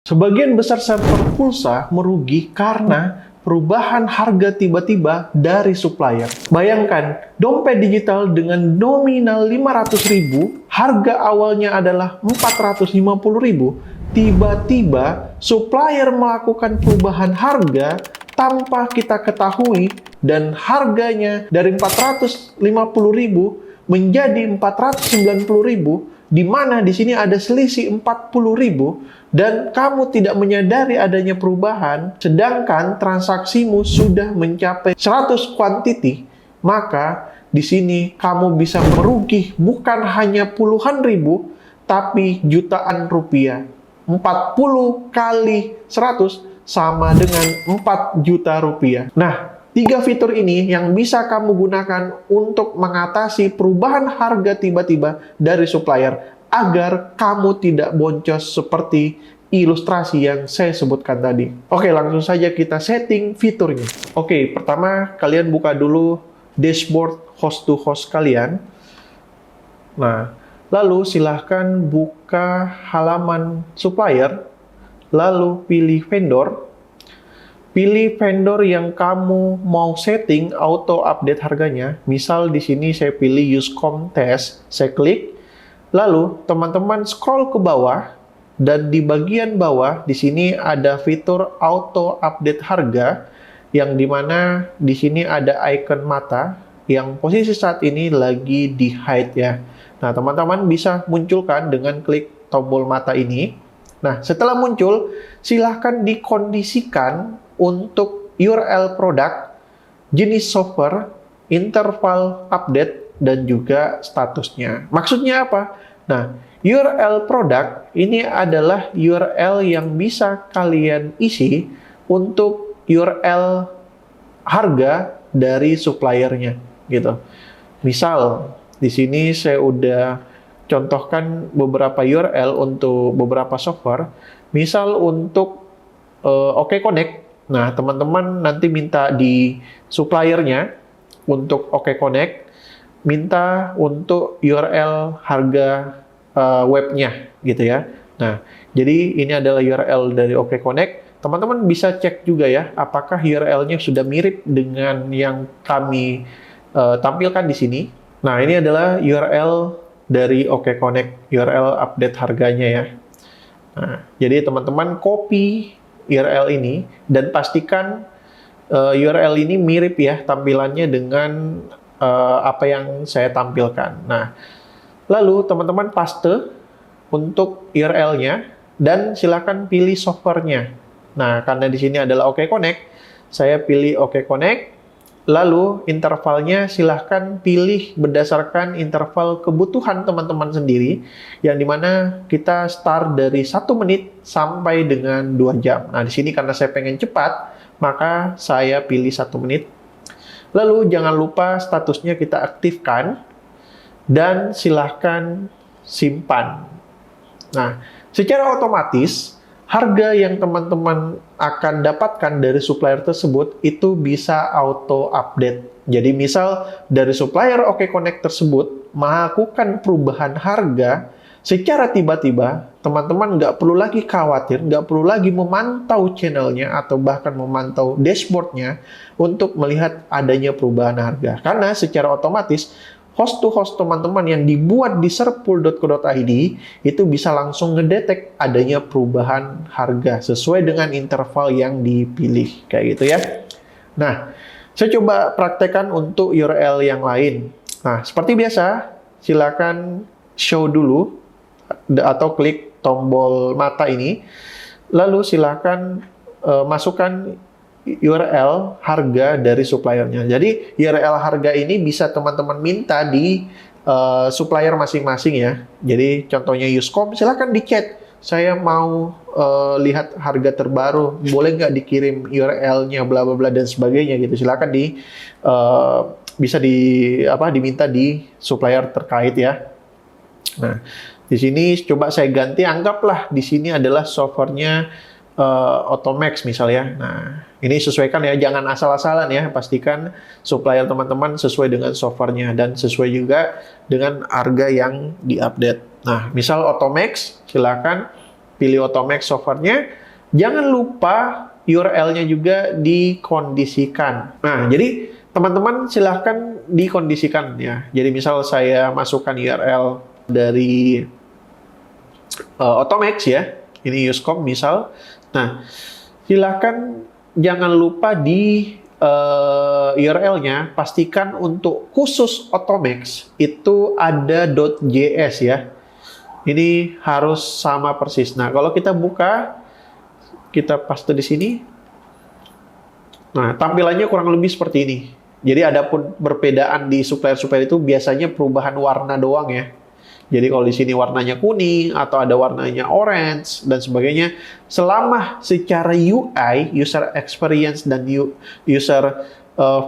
Sebagian besar server pulsa merugi karena perubahan harga tiba-tiba dari supplier. Bayangkan, dompet digital dengan nominal 500.000, harga awalnya adalah 450.000. Tiba-tiba, supplier melakukan perubahan harga tanpa kita ketahui dan harganya dari 450.000 menjadi 490.000, di mana di sini ada selisih 40.000 dan kamu tidak menyadari adanya perubahan, sedangkan transaksimu sudah mencapai 100 kuantiti, maka di sini kamu bisa merugi bukan hanya puluhan ribu, tapi jutaan rupiah. 40 kali 100 sama dengan 4 juta rupiah. Nah, 3 fitur ini yang bisa kamu gunakan untuk mengatasi perubahan harga tiba-tiba dari supplier agar kamu tidak boncos seperti ilustrasi yang saya sebutkan tadi. Oke, langsung saja kita setting fiturnya. Oke, pertama kalian buka dulu dashboard host-to-host kalian. Nah, lalu silahkan buka halaman supplier, lalu pilih vendor. Pilih vendor yang kamu mau setting auto update harganya. Misal di sini saya pilih Uscom Test, saya klik. Lalu teman-teman scroll ke bawah dan di bagian bawah di sini ada fitur auto update harga yang dimana di sini ada icon mata yang posisi saat ini lagi di hide ya. Nah, teman-teman bisa munculkan dengan klik tombol mata ini. Nah, setelah muncul, silahkan dikondisikan untuk URL produk, jenis software, interval update, dan juga statusnya. Maksudnya apa? Nah, URL produk ini adalah URL yang bisa kalian isi untuk URL harga dari suppliernya, gitu. Misal, di sini saya udah contohkan beberapa URL untuk beberapa software. Misal untuk OK Connect. Nah, teman-teman nanti minta di suppliernya untuk OK Connect, minta untuk URL harga webnya, gitu ya. Nah, jadi ini adalah URL dari OK Connect. Teman-teman bisa cek juga ya, apakah URL-nya sudah mirip dengan yang kami tampilkan di sini. Nah, ini adalah URL dari OK Connect, URL update harganya ya. Nah, jadi teman-teman copy URL ini dan pastikan URL ini mirip ya tampilannya dengan apa yang saya tampilkan. Nah, lalu teman-teman paste untuk URL-nya dan silakan pilih software-nya. Nah, karena di sini adalah OK Connect, saya pilih OK Connect. Lalu intervalnya silahkan pilih berdasarkan interval kebutuhan teman-teman sendiri, yang dimana kita start dari 1 menit sampai dengan 2 jam. Nah, di sini karena saya pengen cepat, maka saya pilih 1 menit. Lalu jangan lupa statusnya kita aktifkan dan silahkan simpan. Nah, secara otomatis harga yang teman-teman akan dapatkan dari supplier tersebut itu bisa auto update. Jadi misal dari supplier OK Connect tersebut melakukan perubahan harga secara tiba-tiba, teman-teman nggak perlu lagi khawatir, nggak perlu lagi memantau channelnya atau bahkan memantau dashboardnya untuk melihat adanya perubahan harga. Karena secara otomatis host-to-host teman-teman yang dibuat di serpool.co.id itu bisa langsung ngedetek adanya perubahan harga sesuai dengan interval yang dipilih, kayak gitu ya. Nah, saya coba praktekkan untuk URL yang lain. Nah, seperti biasa, silakan show dulu atau klik tombol mata ini, lalu silakan masukkan URL harga dari suppliernya. Jadi URL harga ini bisa teman-teman minta di supplier masing-masing ya. Jadi contohnya Uscom, silakan di chat. Saya mau lihat harga terbaru, boleh nggak dikirim URL-nya, bla bla bla dan sebagainya gitu. Silakan bisa diminta di supplier terkait ya. Nah, di sini coba saya ganti, anggaplah di sini adalah softwarenya Automax misalnya. Nah, ini sesuaikan ya, jangan asal-asalan ya. Pastikan supplier teman-teman sesuai dengan softwarenya dan sesuai juga dengan harga yang diupdate. Nah, misal Automax, silakan pilih Automax software-nya. Jangan lupa URL-nya juga dikondisikan. Nah, jadi teman-teman silahkan dikondisikan ya. Jadi misal saya masukkan URL dari Automax ya, ini Uscom misal. Nah, silahkan jangan lupa di URL-nya pastikan untuk khusus Automax itu ada .js ya. Ini harus sama persis. Nah, kalau kita buka, kita paste di sini. Nah, tampilannya kurang lebih seperti ini. Jadi ada pun perbedaan di supplier-supplier itu biasanya perubahan warna doang ya. Jadi kalau di sini warnanya kuning atau ada warnanya orange dan sebagainya, selama secara UI, user experience dan user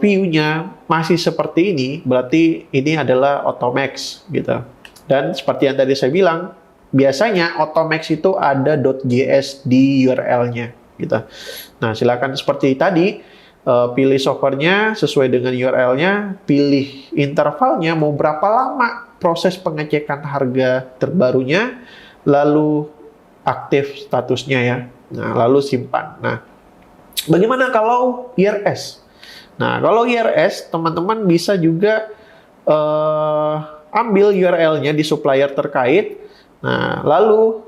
view-nya masih seperti ini, berarti ini adalah Automax gitu. Dan seperti yang tadi saya bilang, biasanya Automax itu ada .js di URL-nya gitu. Nah, silakan seperti tadi, pilih softwarenya sesuai dengan URL-nya, pilih intervalnya mau berapa lama proses pengecekan harga terbarunya, lalu aktif statusnya ya. Nah, lalu simpan. Nah, bagaimana kalau IRS? Nah, kalau IRS, teman-teman bisa juga ambil URL-nya di supplier terkait. Nah, lalu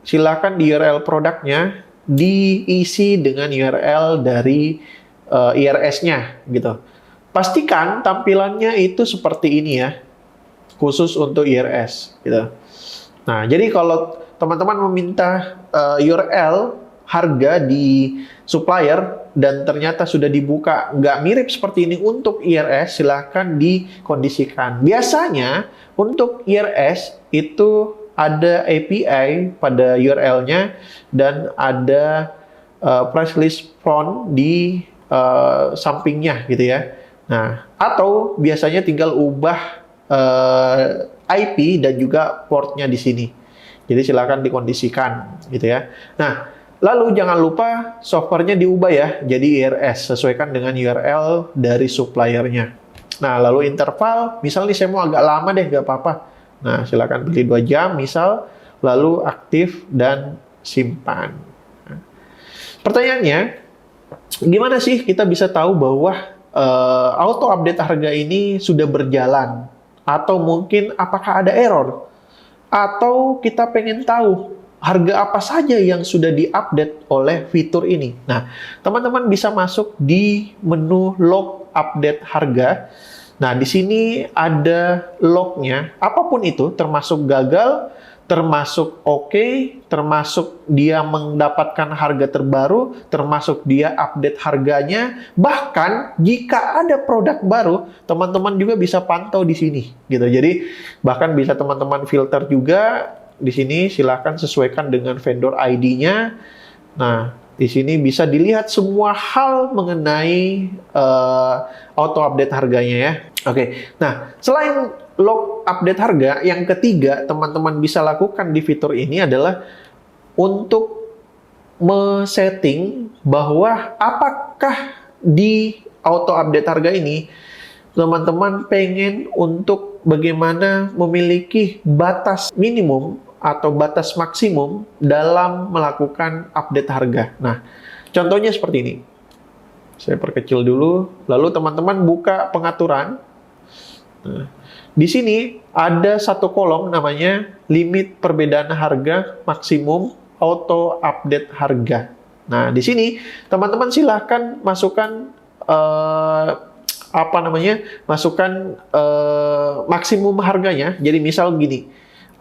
silakan di URL produknya diisi dengan URL dari IRS-nya gitu. Pastikan tampilannya itu seperti ini ya, khusus untuk IRS gitu. Nah, jadi kalau teman-teman meminta URL harga di supplier dan ternyata sudah dibuka nggak mirip seperti ini untuk IRS, silahkan dikondisikan. Biasanya untuk IRS itu ada API pada URL-nya dan ada price list font di sampingnya gitu ya. Nah, atau biasanya tinggal ubah IP dan juga portnya di sini. Jadi silakan dikondisikan gitu ya. Nah, lalu jangan lupa softwarenya diubah ya jadi IRS, sesuaikan dengan URL dari suppliernya. Nah, lalu interval, misalnya saya mau agak lama deh, nggak apa-apa. Nah, silakan pilih 2 jam misal, lalu aktif dan simpan. Nah, pertanyaannya, gimana sih kita bisa tahu bahwa auto update harga ini sudah berjalan? Atau mungkin apakah ada error? Atau kita pengen tahu harga apa saja yang sudah diupdate oleh fitur ini? Nah, teman-teman bisa masuk di menu log update harga. Nah, di sini ada lognya, apapun itu, termasuk gagal, termasuk oke, termasuk dia mendapatkan harga terbaru, termasuk dia update harganya. Bahkan jika ada produk baru, teman-teman juga bisa pantau di sini gitu. Jadi bahkan bisa teman-teman filter juga di sini, silahkan sesuaikan dengan vendor ID-nya. Nah, di sini bisa dilihat semua hal mengenai auto update harganya ya. Oke. Nah, selain log update harga, yang ketiga teman-teman bisa lakukan di fitur ini adalah untuk men-setting bahwa apakah di auto update harga ini teman-teman pengen untuk bagaimana memiliki batas minimum atau batas maksimum dalam melakukan update harga. Nah, contohnya seperti ini. Saya perkecil dulu, lalu teman-teman buka pengaturan. Nah, di sini ada satu kolom namanya limit perbedaan harga maksimum auto update harga. Nah, di sini teman-teman silahkan masukkan masukkan maksimum harganya. Jadi misal gini,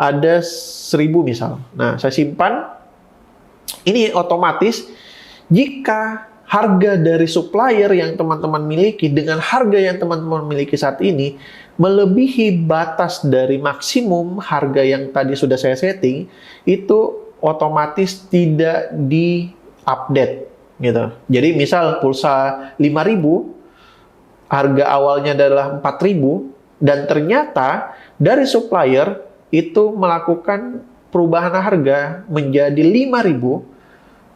ada 1000 misal. Nah, saya simpan. Ini otomatis jika harga dari supplier yang teman-teman miliki dengan harga yang teman-teman miliki saat ini melebihi batas dari maksimum harga yang tadi sudah saya setting, itu otomatis tidak di-update gitu. Jadi misal pulsa 5.000, harga awalnya adalah 4.000 dan ternyata dari supplier itu melakukan perubahan harga menjadi 5.000,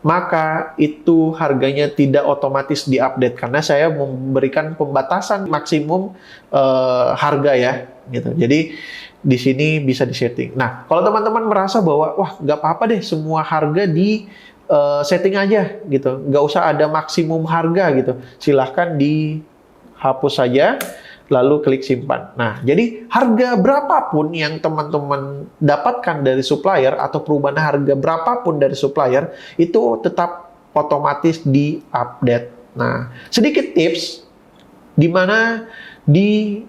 maka itu harganya tidak otomatis diupdate karena saya memberikan pembatasan maksimum harga ya. gitu. Jadi di sini bisa disetting. Nah, kalau teman-teman merasa bahwa wah nggak apa-apa deh semua harga di setting aja gitu, nggak usah ada maksimum harga gitu, silahkan dihapus saja, lalu klik simpan. Nah, jadi harga berapapun yang teman-teman dapatkan dari supplier atau perubahan harga berapapun dari supplier itu tetap otomatis di-update. Nah, sedikit tips di mana di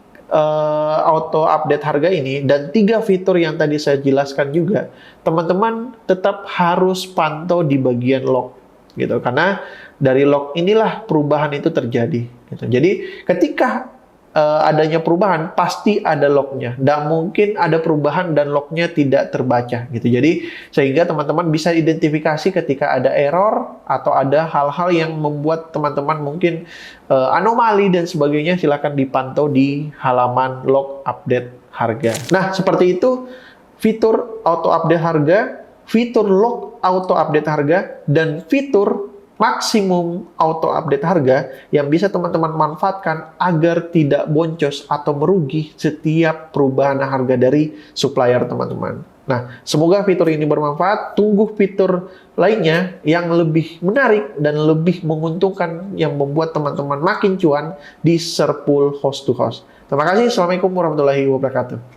auto update harga ini dan 3 fitur yang tadi saya jelaskan juga, teman-teman tetap harus pantau di bagian log gitu, karena dari log inilah perubahan itu terjadi gitu. Jadi ketika adanya perubahan pasti ada lognya, dan mungkin ada perubahan dan lognya tidak terbaca gitu. Jadi sehingga teman-teman bisa identifikasi ketika ada error atau ada hal-hal yang membuat teman-teman mungkin anomali dan sebagainya, silakan dipantau di halaman log update harga. Nah, seperti itu fitur auto update harga, fitur log auto update harga, dan fitur maksimum auto update harga yang bisa teman-teman manfaatkan agar tidak boncos atau merugi setiap perubahan harga dari supplier teman-teman. Nah, semoga fitur ini bermanfaat. Tunggu fitur lainnya yang lebih menarik dan lebih menguntungkan yang membuat teman-teman makin cuan di Serpul Host to Host. Terima kasih. Assalamualaikum warahmatullahi wabarakatuh.